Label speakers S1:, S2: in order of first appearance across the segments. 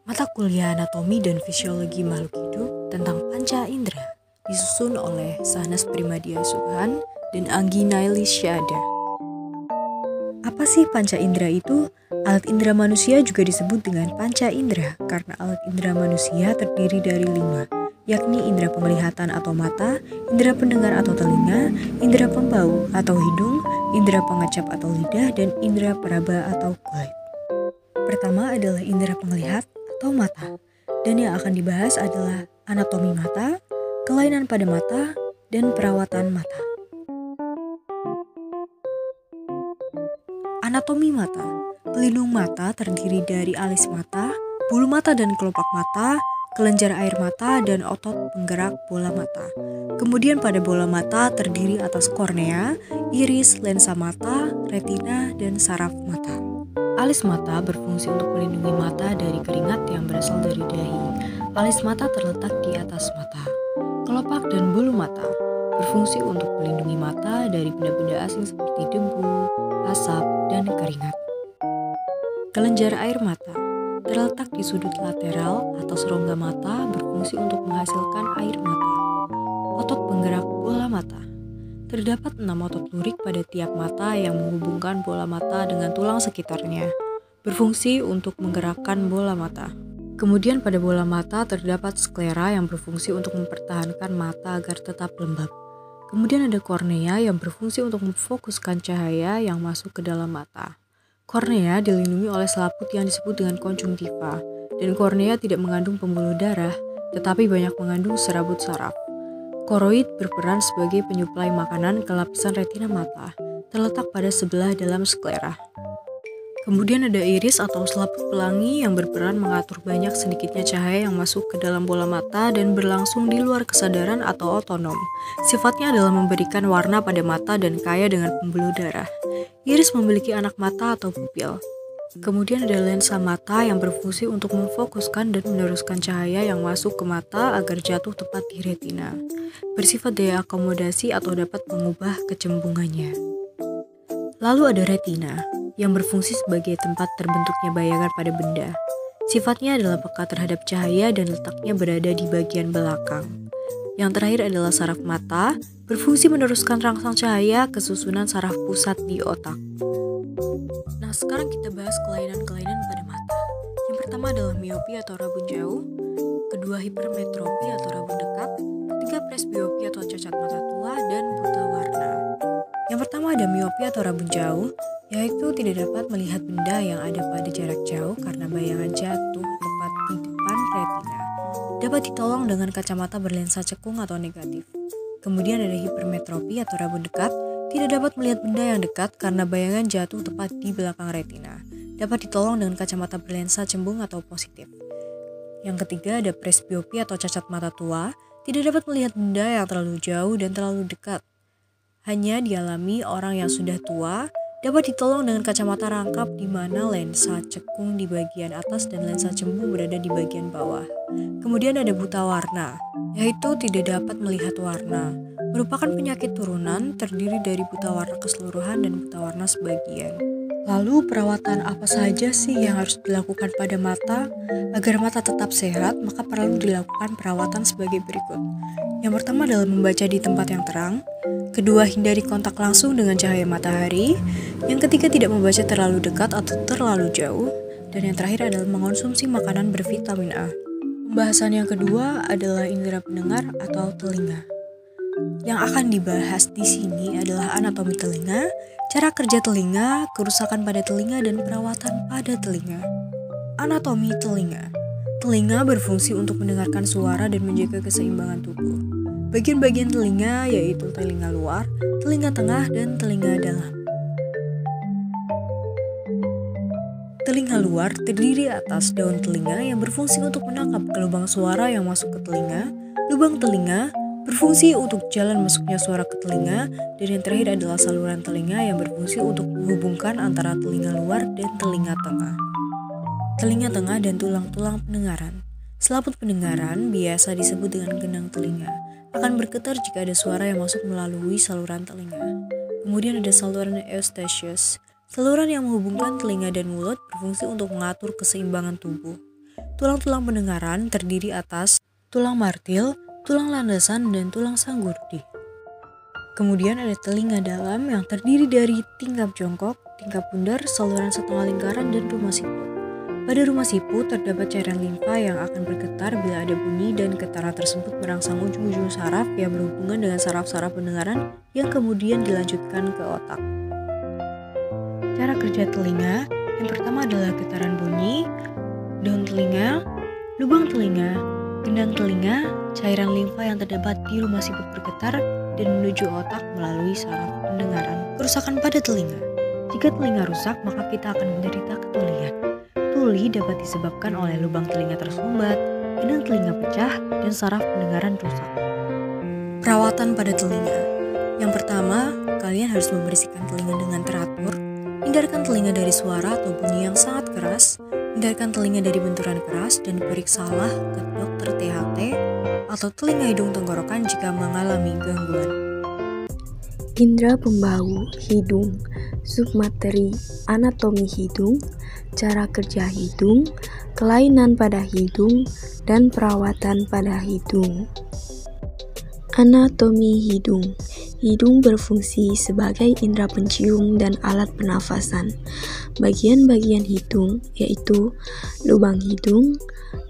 S1: Mata kuliah anatomi dan fisiologi makhluk hidup tentang panca indera disusun oleh Sahnas Primadia Subhan dan Anggi Naili Syahda. Apa sih panca indera itu? Alat indera manusia juga disebut dengan panca indera karena alat indera manusia terdiri dari 5, yakni indera penglihatan atau mata, indera pendengar atau telinga, indera pembau atau hidung, indera pengecap atau lidah, dan indera peraba atau kulit. Pertama adalah indera penglihat atau mata, dan yang akan dibahas adalah anatomi mata, kelainan pada mata, dan perawatan mata. Anatomi mata. Pelindung mata terdiri dari alis mata, bulu mata dan kelopak mata, kelenjar air mata, dan otot penggerak bola mata. Kemudian pada bola mata terdiri atas kornea, iris, lensa mata, retina, dan saraf mata. Alis mata berfungsi untuk melindungi mata dari keringat yang berasal dari dahi. Alis mata terletak di atas mata. Kelopak dan bulu mata berfungsi untuk melindungi mata dari benda-benda asing seperti debu, asap, dan keringat. Kelenjar air mata terletak di sudut lateral atas rongga mata berfungsi untuk menghasilkan air mata. Otot penggerak bola mata. Terdapat 6 otot lurik pada tiap mata yang menghubungkan bola mata dengan tulang sekitarnya, berfungsi untuk menggerakkan bola mata. Kemudian pada bola mata terdapat sklera yang berfungsi untuk mempertahankan mata agar tetap lembab. Kemudian ada kornea yang berfungsi untuk memfokuskan cahaya yang masuk ke dalam mata. Kornea dilindungi oleh selaput yang disebut dengan konjungtiva, dan kornea tidak mengandung pembuluh darah, tetapi banyak mengandung serabut saraf. Koroid berperan sebagai penyuplai makanan ke lapisan retina mata, terletak pada sebelah dalam sklera. Kemudian ada iris atau selaput pelangi yang berperan mengatur banyak sedikitnya cahaya yang masuk ke dalam bola mata dan berlangsung di luar kesadaran atau otonom. Sifatnya adalah memberikan warna pada mata dan kaya dengan pembuluh darah. Iris memiliki anak mata atau pupil. Kemudian ada lensa mata yang berfungsi untuk memfokuskan dan meneruskan cahaya yang masuk ke mata agar jatuh tepat di retina. Bersifat daya akomodasi atau dapat mengubah kecembungannya. Lalu ada retina, yang berfungsi sebagai tempat terbentuknya bayangan pada benda. Sifatnya adalah peka terhadap cahaya dan letaknya berada di bagian belakang. Yang terakhir adalah saraf mata, berfungsi meneruskan rangsang cahaya ke susunan saraf pusat di otak. Nah, sekarang kita bahas kelainan-kelainan pada mata. Yang pertama adalah miopi atau rabun jauh, kedua hipermetropi atau rabun dekat, ketiga presbiopi atau cacat mata tua, dan buta warna. Yang pertama ada miopi atau rabun jauh, yaitu tidak dapat melihat benda yang ada pada jarak jauh karena bayangan jatuh tepat di depan retina. Dapat ditolong dengan kacamata berlensa cekung atau negatif. Kemudian ada hipermetropi atau rabun dekat, tidak dapat melihat benda yang dekat karena bayangan jatuh tepat di belakang retina. Dapat ditolong dengan kacamata berlensa cembung atau positif. Yang ketiga ada presbiopi atau cacat mata tua, tidak dapat melihat benda yang terlalu jauh dan terlalu dekat. Hanya dialami orang yang sudah tua, dapat ditolong dengan kacamata rangkap di mana lensa cekung di bagian atas dan lensa cembung berada di bagian bawah. Kemudian ada buta warna, yaitu tidak dapat melihat warna. Merupakan penyakit turunan terdiri dari buta warna keseluruhan dan buta warna sebagian. Lalu perawatan apa saja sih yang harus dilakukan pada mata? Agar mata tetap sehat, maka perlu dilakukan perawatan sebagai berikut. Yang pertama adalah membaca di tempat yang terang. Kedua, hindari kontak langsung dengan cahaya matahari. Yang ketiga, tidak membaca terlalu dekat atau terlalu jauh. Dan yang terakhir adalah mengonsumsi makanan bervitamin A. Pembahasan yang kedua adalah indera pendengar atau telinga. Yang akan dibahas di sini adalah anatomi telinga, cara kerja telinga, kerusakan pada telinga, dan perawatan pada telinga. Anatomi telinga. Telinga berfungsi untuk mendengarkan suara dan menjaga keseimbangan tubuh. Bagian-bagian telinga yaitu telinga luar, telinga tengah, dan telinga dalam. Telinga luar terdiri atas daun telinga yang berfungsi untuk menangkap gelombang suara yang masuk ke telinga, lubang telinga, berfungsi untuk jalan masuknya suara ke telinga, dan yang terakhir adalah saluran telinga yang berfungsi untuk menghubungkan antara telinga luar dan telinga tengah. Telinga tengah dan tulang-tulang pendengaran. Selaput pendengaran biasa disebut dengan gendang telinga, akan bergetar jika ada suara yang masuk melalui saluran telinga. Kemudian ada saluran eustachius. Saluran yang menghubungkan telinga dan mulut berfungsi untuk mengatur keseimbangan tubuh. Tulang-tulang pendengaran terdiri atas tulang martil, tulang landasan, dan tulang sanggurdi. Kemudian ada telinga dalam yang terdiri dari tingkap jongkok, tingkap bundar, saluran setengah lingkaran, dan rumah siput. Pada rumah siput terdapat cairan limfa yang akan bergetar bila ada bunyi dan getaran tersebut merangsang ujung-ujung saraf yang berhubungan dengan saraf-saraf pendengaran yang kemudian dilanjutkan ke otak. Cara kerja telinga, yang pertama adalah getaran bunyi, daun telinga, lubang telinga, gendang telinga, cairan limfa yang terdapat di rumah siput bergetar dan menuju otak melalui saraf pendengaran. Kerusakan pada telinga. Jika telinga rusak, maka kita akan menderita ketulian. Tuli dapat disebabkan oleh lubang telinga tersumbat, gendang telinga pecah, dan saraf pendengaran rusak. Perawatan pada telinga. Yang pertama, kalian harus membersihkan telinga dengan teratur. Hindarkan telinga dari suara atau bunyi yang sangat keras. Hindarkan telinga dari benturan keras dan periksalah ke dokter THT atau telinga hidung tenggorokan jika mengalami gangguan.
S2: Indra pembau hidung, submateri anatomi hidung, cara kerja hidung, kelainan pada hidung, dan perawatan pada hidung. Anatomi hidung. Hidung berfungsi sebagai indera pencium dan alat pernafasan. Bagian-bagian hidung yaitu lubang hidung,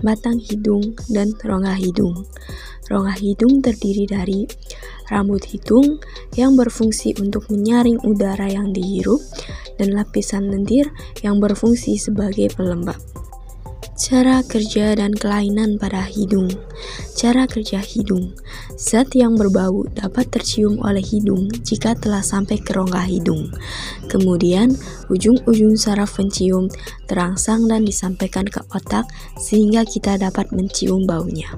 S2: batang hidung, dan rongga hidung. Rongga hidung terdiri dari rambut hidung yang berfungsi untuk menyaring udara yang dihirup dan lapisan lendir yang berfungsi sebagai pelembab. Cara kerja dan kelainan pada hidung. Cara kerja hidung. Zat yang berbau dapat tercium oleh hidung jika telah sampai ke rongga hidung. Kemudian, ujung-ujung saraf pencium terangsang dan disampaikan ke otak sehingga kita dapat mencium baunya.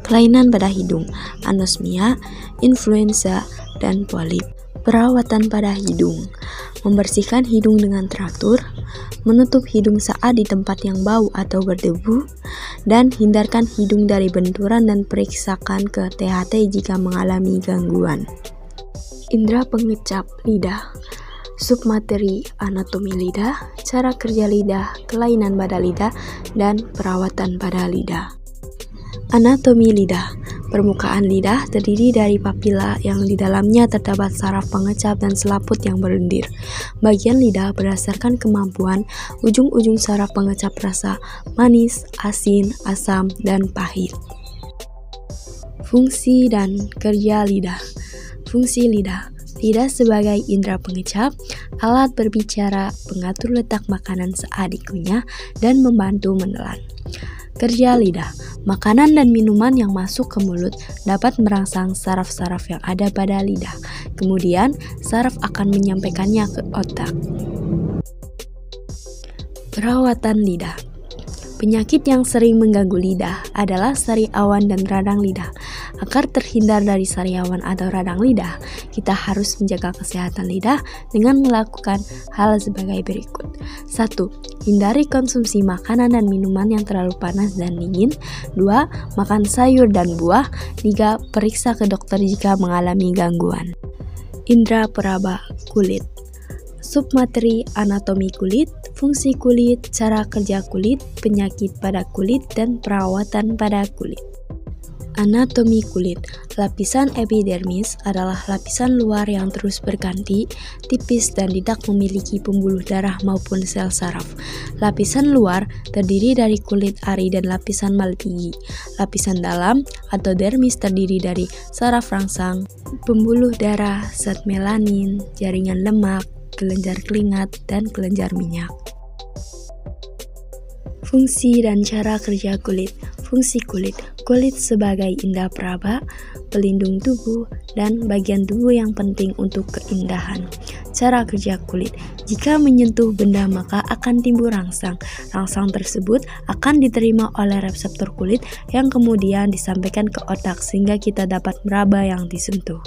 S2: Kelainan pada hidung, anosmia, influenza, dan polip. Perawatan pada hidung. Membersihkan hidung dengan teratur, menutup hidung saat di tempat yang bau atau berdebu, dan hindarkan hidung dari benturan dan periksakan ke THT jika mengalami gangguan. Indra pengecap lidah. Submateri anatomi lidah, cara kerja lidah, kelainan pada lidah, dan perawatan pada lidah. Anatomi lidah. Permukaan lidah terdiri dari papila yang di dalamnya terdapat saraf pengecap dan selaput yang berlendir. Bagian lidah berdasarkan kemampuan ujung-ujung saraf pengecap rasa manis, asin, asam, dan pahit. Fungsi dan kerja lidah. Fungsi lidah. Lidah sebagai indera pengecap, alat berbicara, pengatur letak makanan saat dikunyah, dan membantu menelan. Kerja lidah. Makanan dan minuman yang masuk ke mulut dapat merangsang saraf-saraf yang ada pada lidah. Kemudian, saraf akan menyampaikannya ke otak. Perawatan lidah. Penyakit yang sering mengganggu lidah adalah sariawan dan radang lidah. Agar terhindar dari sariawan atau radang lidah, kita harus menjaga kesehatan lidah dengan melakukan hal sebagai berikut. 1. Hindari konsumsi makanan dan minuman yang terlalu panas dan dingin. 2. Makan sayur dan buah. 3. Periksa ke dokter jika mengalami gangguan. Indra peraba kulit. Submateri anatomi kulit, fungsi kulit, cara kerja kulit, penyakit pada kulit, dan perawatan pada kulit. Anatomi kulit. Lapisan epidermis adalah lapisan luar yang terus berganti, tipis dan tidak memiliki pembuluh darah maupun sel saraf. Lapisan luar terdiri dari kulit ari dan lapisan malpighi. Lapisan dalam atau dermis terdiri dari saraf rangsang, pembuluh darah, zat melanin, jaringan lemak, kelenjar keringat, dan kelenjar minyak. Fungsi dan cara kerja kulit. Fungsi kulit. Kulit sebagai indera peraba, pelindung tubuh, dan bagian tubuh yang penting untuk keindahan. Cara kerja kulit. Jika menyentuh benda maka akan timbul rangsang. Rangsang tersebut akan diterima oleh reseptor kulit yang kemudian disampaikan ke otak sehingga kita dapat meraba yang disentuh.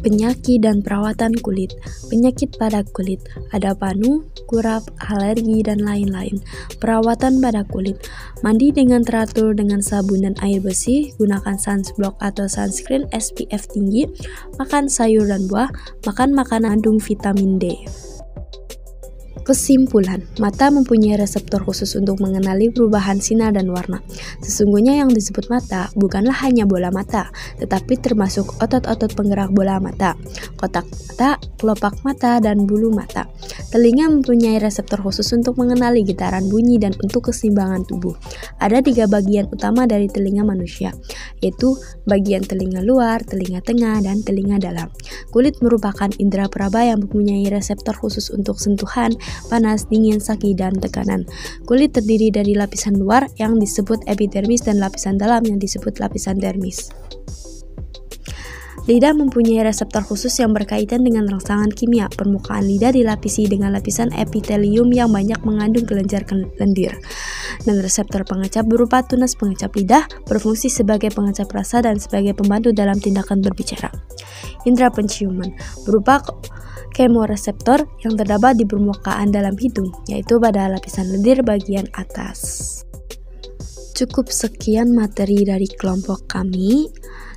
S2: Penyakit dan perawatan kulit. Penyakit pada kulit, ada panu, kurap, alergi, dan lain-lain. Perawatan pada kulit. Mandi dengan teratur dengan sabun dan air bersih, gunakan sunblock atau sunscreen SPF tinggi, makan sayur dan buah, makan makanan mengandung vitamin D. Kesimpulan, mata mempunyai reseptor khusus untuk mengenali perubahan sinar dan warna. Sesungguhnya yang disebut mata bukanlah hanya bola mata, tetapi termasuk otot-otot penggerak bola mata, kotak mata, kelopak mata, dan bulu mata. Telinga mempunyai reseptor khusus untuk mengenali getaran bunyi dan untuk keseimbangan tubuh. Ada 3 bagian utama dari telinga manusia, yaitu bagian telinga luar, telinga tengah, dan telinga dalam. Kulit merupakan indera peraba yang mempunyai reseptor khusus untuk sentuhan, panas, dingin, sakit, dan tekanan. Kulit terdiri dari lapisan luar yang disebut epidermis dan lapisan dalam yang disebut lapisan dermis. Lidah mempunyai reseptor khusus yang berkaitan dengan rangsangan kimia. Permukaan lidah dilapisi dengan lapisan epitelium yang banyak mengandung kelenjar lendir. Dan reseptor pengecap berupa tunas pengecap lidah berfungsi sebagai pengecap rasa dan sebagai pembantu dalam tindakan berbicara. Indera penciuman berupa kemoreseptor yang terdapat di permukaan dalam hidung, yaitu pada lapisan lendir bagian atas. Cukup sekian materi dari kelompok kami.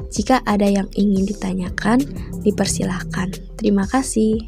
S2: Jika ada yang ingin ditanyakan, dipersilahkan. Terima kasih.